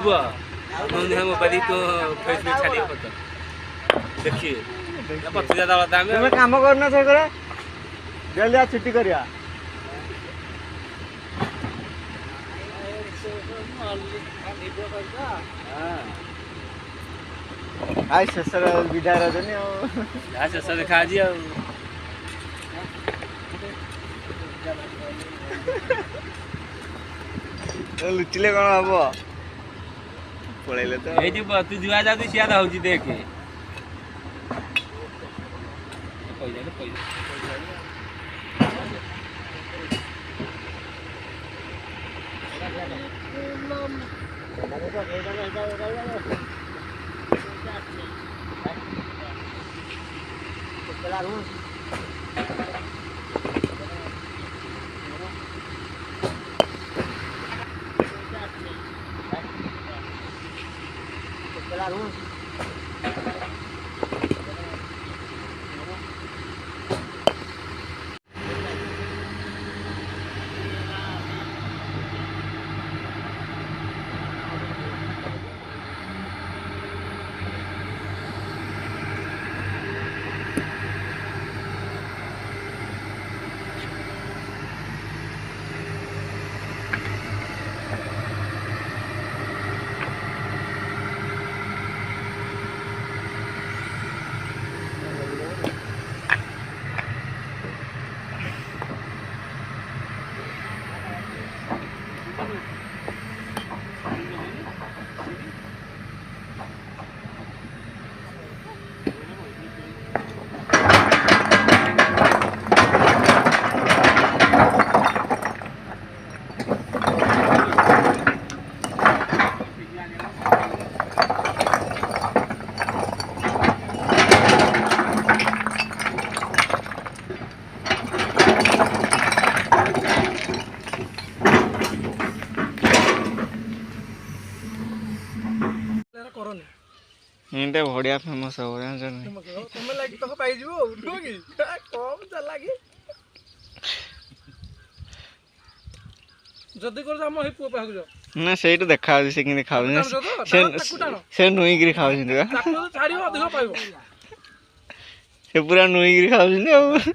बुआ मोबाइल तो Facebook छाड़िए photo देखिए पच्चीस हजार दाम तुम काम करना से करे जल्दी आ छुट्टी करिया आज शेष विदाय रजनी शेष देखा आज लुचिले कौन हम पलैले तो ये तू जुआ जा सियादा हो देख इनटे बढ़िया फेमस हो तुम लागी तो पाई जीवो नो की कम चला की जदी कर हम हे पुआ पाहु जो ना सेठ देखा से कि खाउ से नुई गिरी खाउ छिन ताको छाड़ी अधिक पाइबो से पूरा नुई गिरी खाउ छिन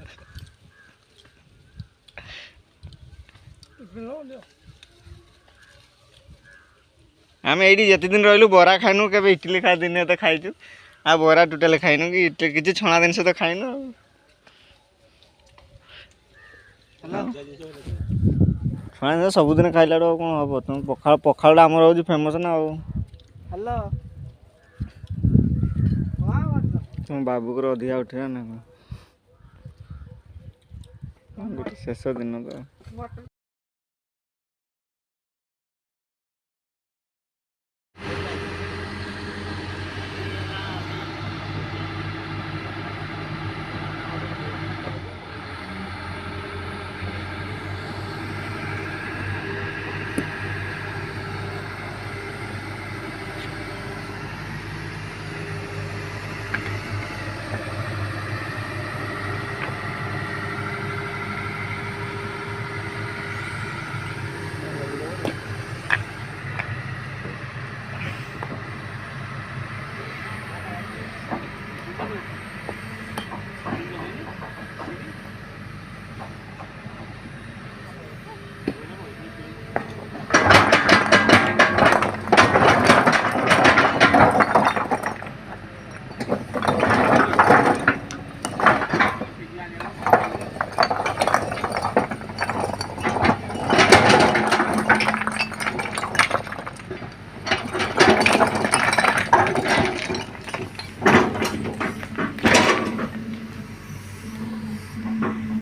आम ये जिते दिन रही बरा खाइनु के इडली खा दिन तो खाइचु आ बरा टोटाल खाइनु कि इडली किसी छणा जिन तो खाइनु छणा जिन सबुदिन खाइला कौन हम तुम पखाड़ पखाड़ा आमर हूँ फेमस ना हेलो तुम बाबू को अधिका उठे ना शेष दिन तो